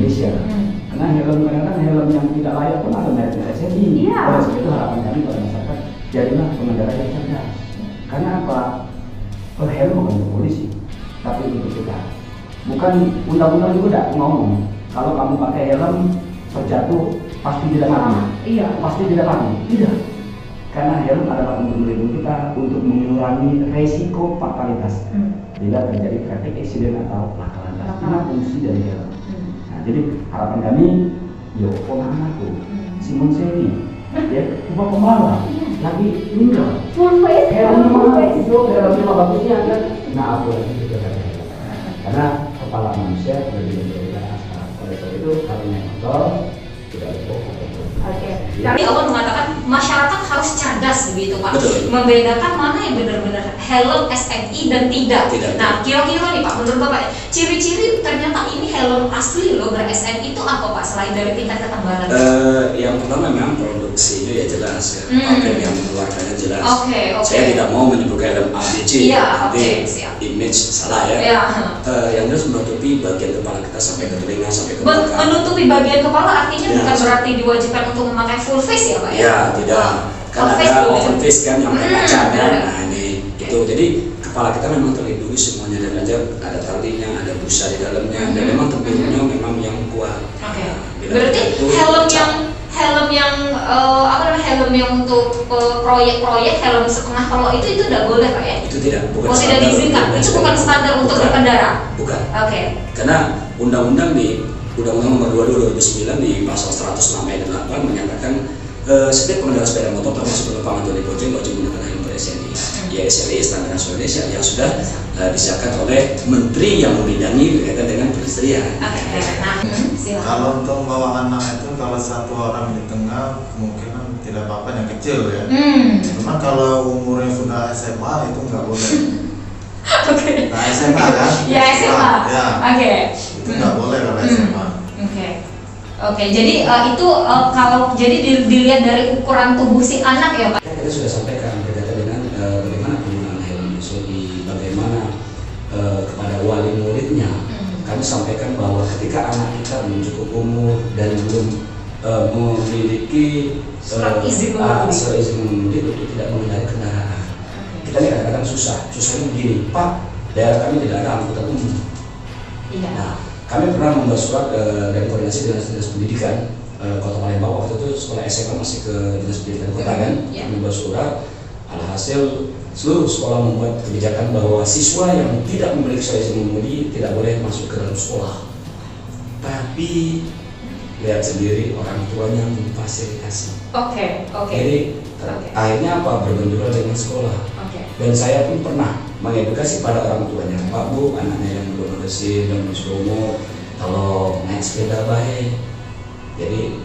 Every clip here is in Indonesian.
Indonesia. Karena helm kadang-kadang helm yang tidak layak pun ada merek SNI. Oleh sebab itu harapan kami pada masyarakat jadilah pengendara yang cerdas. Karena apa? Helm bukan untuk polisi, tapi untuk kita. Bukan undang-undang juga tidak ngomong kalau kamu pakai helm terjatuh pasti tidak mati. Pasti tidak mati. Tidak. Karena helm adalah untuk melindungi kita, untuk mengurangi resiko fatalitas bila terjadi traffic accident atau laka lantas. Inilah fungsi dari helm. Nah, jadi harapan kami, ponakanku, Simon Seni, ya, Bapak Pembalap, lagi meninggal. Full face, helmnya bagusnya kan. Nah, aku lagi juga karena kepala manusia lebih berbeda. Oleh sebab itu kami naik motor tidak lupa. Tapi Allah mengatakan masyarakat harus cerdas begitu Pak. Betul. Membedakan mana yang benar-benar helm SNI dan tidak. Nah, kira-kira nih Pak, menurut Bapak, ciri-ciri ternyata ini helm asli loh ber-SNI itu apa Pak selain dari tingkat ketebalan? Yang pertama memang produksinya ya jelas ya. Pabrik yang mengeluarkannya jelas. Saya tidak mau menyebutkan helm ABC. Siap. Image salah ya. Yang jelas menutupi bagian kepala kita sampai ke telinga sampai ke belakang. Menutupi bagian kepala artinya bukan berarti diwajibkan untuk memakai full face ya Pak ya? Ya, tidak. Karena ada open face kan yang kaca kan. Nah ini itu. Jadi kepala kita memang terlindungi semuanya dan ada talinya, ada busa di dalamnya dan memang tempurungnya memang yang kuat. Berarti helm yang untuk proyek helm setengah tolok itu tidak boleh Pak ya? Itu tidak. Tidak diizinkan. Itu bukan standar untuk berkendara. Bukan. Karena undang-undang nomor 22 2009 di pasal 106 ayat 8 menyatakan setiap pengendara sepeda motor termasuk penumpang atau diboceng wajib menggunakan helm SNI. Ya SNI Standar Nasional Indonesia yang sudah disahkan oleh Menteri yang membidangi berkaitan dengan perindustrian. Kalau untuk membawa anak itu kalau satu orang di tengah kemungkinan tidak apa-apa yang kecil ya. Cuma kalau umurnya sudah SMA itu nggak boleh. Nah SMA kan? Ya SMA. Itu nggak boleh kalau SMA. Jadi itu kalau jadi dilihat dari ukuran tubuh si anak ya Pak. Kita sudah sampaikan berkaitan dengan bagaimana penggunaan helm SNI, bagaimana kepada wali muridnya. Kami sampaikan bahwa ketika anak kita belum cukup umur dan belum memiliki surat izin mengemudi untuk tidak mengendarai kendaraan. Kita ini kadang-kadang susahnya begini, Pak, daerah kami tidak ada angkutan umum. Nah, kami pernah membuat surat dari koordinasi dinas pendidikan Kota Palembang. Waktu itu sekolah SMA masih ke dinas pendidikan kota kan. Kami membuat surat, alhasil seluruh sekolah membuat kebijakan bahwa siswa yang tidak memiliki surat izin mengemudi tidak boleh masuk ke dalam sekolah. Tapi lihat sendiri orang tuanya memfasilitasi. Jadi akhirnya apa, berbenturan dengan sekolah. Dan saya pun pernah mengedukasi pada orang tuanya, Pak Bu, anaknya yang belum bersih dan belum umur, kalau naik sepeda baik. Jadi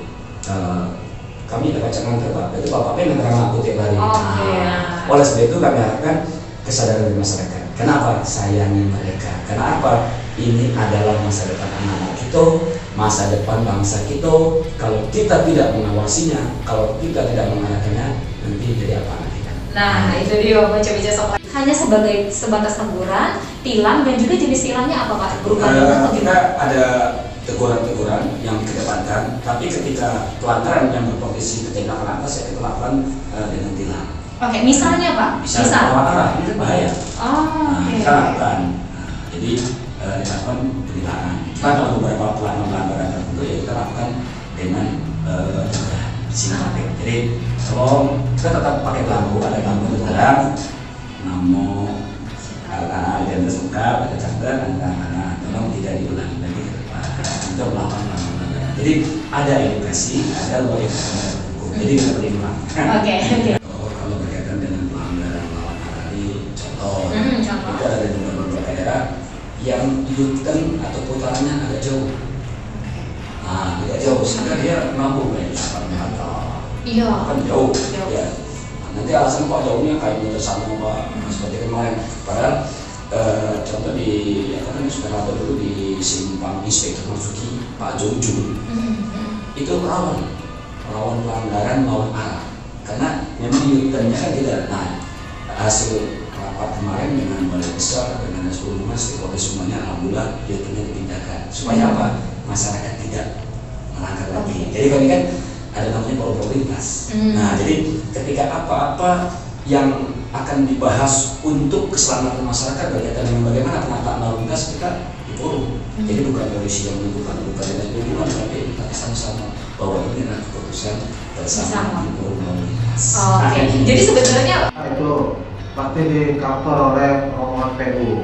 kami dapat cangan Pak, itu bapaknya ngerang aku tiap hari. Oleh sebab itu kami harapkan kesadaran dari masyarakat. Kenapa? Sayangi mereka. Kenapa? Ini adalah masa depan anak-anak kita, masa depan bangsa kita. Kalau kita tidak mengawasinya, kalau kita tidak mengarahkannya, nanti jadi apa anak kita? Nah, itu dia Bapak coba hanya sebatas teguran, tilang dan juga jenis tilangnya apa Pak? Kita ada teguran-teguran yang dikedepankan, tapi ketika pelanggaran yang berpotensi terjadi laka lantas ya kita lakukan dengan tilang. Misalnya Pak? Misal arah itu bahaya. Kita lakukan. Jadi dilakukan penilangan. Kalau beberapa pelanggaran tertentu ya kita lakukan dengan simpatik. Jadi kalau kita tetap pakai lampu, ada lampu terang, namun identitas lengkap, ada catat, anak-anak tolong tidak diulang lagi ke depan untuk melakukan pelanggaran. Jadi ada edukasi, ada luar hukum. Jadi kita boleh ulang. Kalau berkaitan dengan pelanggaran lawan arah ini, contoh, itu ada di beberapa daerah yang U-turn atau putarannya agak jauh. Agak jauh sehingga dia mampu menyusahkan atau kan jauh. Ya. Nanti alasan Pak jauhnya kayak bersama Pak seperti kemarin. Padahal contoh di Sukarado dulu di simpang Inspektur Marzuki Pak Jojo itu rawan pelanggaran lawan arah karena memang U-turn-nya kan tidak. Nah hasil rapat kemarin dengan balai besar, dengan seluruh stakeholder semuanya, alhamdulillah jatuhnya dipindahkan. Supaya apa? Masyarakat tidak melanggar lagi. Jadi kami kan ada namanya pola lintas. Nah, jadi ketika apa-apa yang akan dibahas untuk keselamatan masyarakat berkaitan dengan bagaimana penataan lalu lintas, kita di forum. Jadi bukan polisi yang menentukan, bukan yang menentukan, tapi kita sama-sama bahwa ini adalah keputusan bersama di forum lalu lintas. Oke. Jadi sebenarnya itu pasti di-cover oleh rombongan PU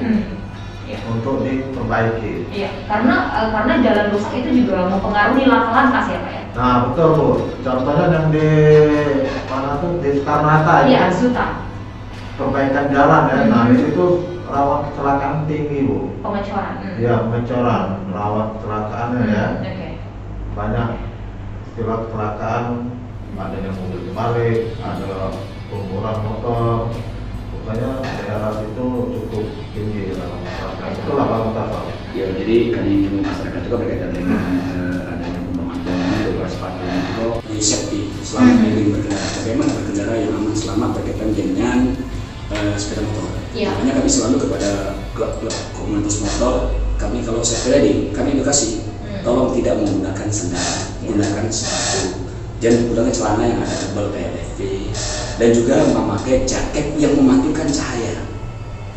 untuk diperbaiki. Iya, karena jalan rusak itu juga mempengaruhi laka lantas ya Pak ya. Nah betul Bu, contohnya yang di mana tuh di Soekarno-Hatta Iya, ya, Suta. perbaikan jalan ya. Nah di situ rawan kecelakaan tinggi Bu. Pengecoran. Ya pengecoran, rawan kecelakaannya ya. Oke. Banyak istilah kecelakaan, ada yang mobil terbalik, ada kumpulan motor. Pokoknya daerah itu cukup tinggi dalam masyarakat. Itulah lalu lintas. Ya, jadi kami masyarakat juga berkaitan dengan adanya pembangunan beberapa sepatu itu di safety selama ini berkendara. Bagaimana berkendara yang aman selamat berkaitan dengan sepeda motor. Makanya kami selalu kepada klub-klub komunitas motor, kami kalau saya pribadi, kami edukasi, tolong tidak menggunakan sandal, gunakan sepatu, jangan menggunakan celana yang ada tebal PLFP, dan juga memakai jaket yang memantulkan cahaya.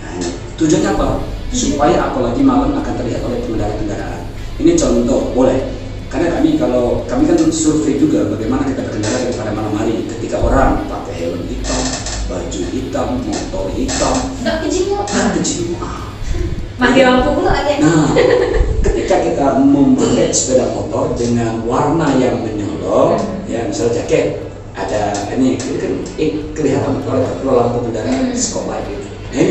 Nah, ini tujuannya apa? Supaya apalagi malam akan terlihat oleh pengendara kendaraan. Ini contoh boleh, karena kami kan survei juga bagaimana kita berkendara pada malam hari. Ketika orang pakai helm hitam, baju hitam, motor hitam, Nggak kejingot. Mati lampu pula lagi. Nah, ketika kita memakai sepeda motor dengan warna yang menyolok, ya misalnya jaket ada ini kan kelihatan kalau lampu kendaraan skop light itu. Nah,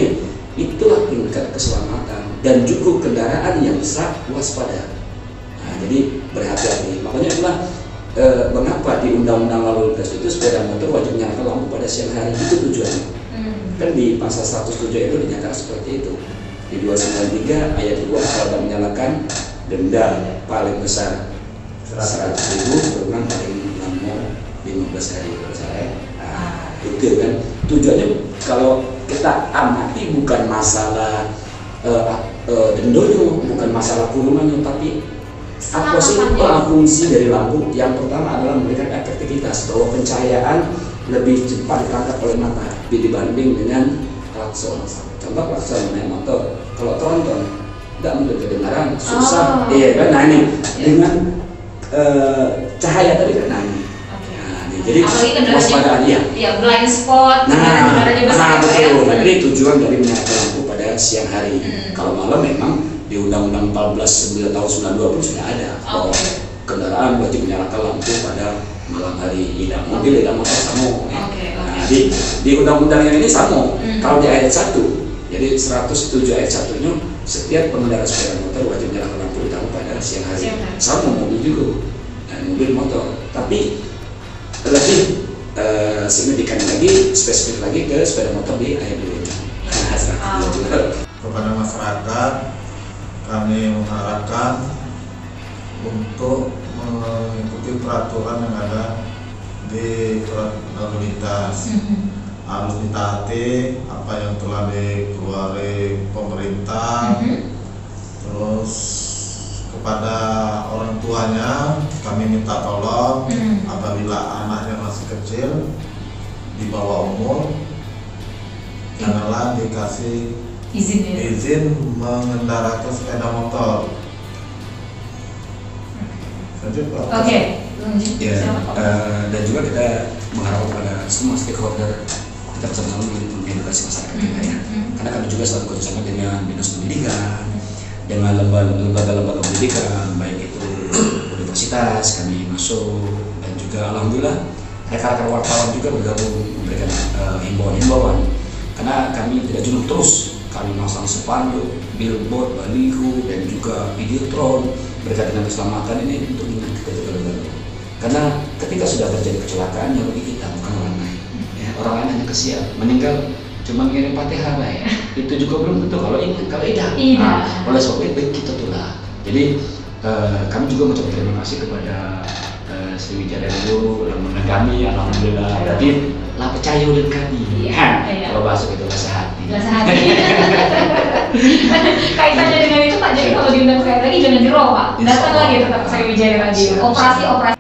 itulah tingkat keselamatan dan juga kendaraan yang besar waspada. Nah, jadi berhati-hati. Makanya itulah mengapa di undang-undang lalu lintas itu sepeda motor wajib menyalakan lampu pada siang hari, itu tujuannya. Kan di pasal 107 itu dinyatakan seperti itu. Di 293 ayat 2 kalau tidak menyalakan denda paling besar 100.000, kurang paling lama 15 hari kalau saya. Nah, itu kan tujuannya kalau kita amati bukan masalah dendonya, bukan masalah kurungannya, tapi apa sih fungsi dari lampu? Yang pertama adalah memberikan efektivitas bahwa pencahayaan lebih cepat ditangkap oleh mata dibanding dengan klakson. Contoh klakson naik motor, kalau tronton tidak mudah kedengaran, susah. Iya kan? Nah ini dengan cahaya tadi kan, nah ini. Jadi waspadaan ya. Iya, blind spot. Nah betul. Nah, ini tujuan dari menyalakan lampu pada siang hari. Kalau malam memang di Undang-Undang 14 tahun 1920 sudah ada bahwa kendaraan wajib menyalakan lampu pada malam hari. Tidak mobil, tidak motor sama. Nah, di undang-undang yang ini sama. Kalau di ayat 1, jadi 107 ayat 1-nya setiap pengendara sepeda motor wajib menyalakan lampu utama pada siang hari. Sama mobil juga dan mobil motor. Tapi lebih signifikan lagi, spesifik lagi ke sepeda motor di ayat 2-nya. Kepada masyarakat kami mengharapkan untuk mengikuti peraturan yang ada di lalu lintas. Harus ditaati apa yang telah dikeluarkan pemerintah. Terus kepada orang tuanya kami minta tolong apabila anaknya masih kecil di bawah umur, janganlah dikasih izin mengendarai sepeda motor. Oke. Ya, dan juga kita mengharapkan kepada semua stakeholder kita bersama-sama mengedukasi masyarakat kita ya. Karena kami juga selalu bekerjasama dengan dinas pendidikan, dengan lembaga-lembaga pendidikan, baik itu universitas kami masuk, dan juga alhamdulillah rekan-rekan wartawan juga bergabung memberikan himbauan-himbauan. Karena kami tidak jenuh terus, kami masang spanduk, billboard, baliho, dan juga videotron berkaitan dengan keselamatan ini untuk kita juga bergabung. Karena ketika sudah terjadi kecelakaan yang rugi kita, bukan orang lain. Ya, orang lain hanya kesian, meninggal cuma ngirim Fatihah lah ya. Itu juga belum tentu kalau tidak. Oleh sebab itu kita itulah. Jadi kami juga mengucapkan terima kasih kepada Sriwijaya dulu menegami, alhamdulillah. Tapi lah percaya dengan kami. Kalau masuk itu rasa hati. Rasa hati. Kaitannya dengan itu Pak, jadi kalau diundang sekali lagi jangan di Pak. Datang lagi tetap ke Sriwijaya lagi. Operasi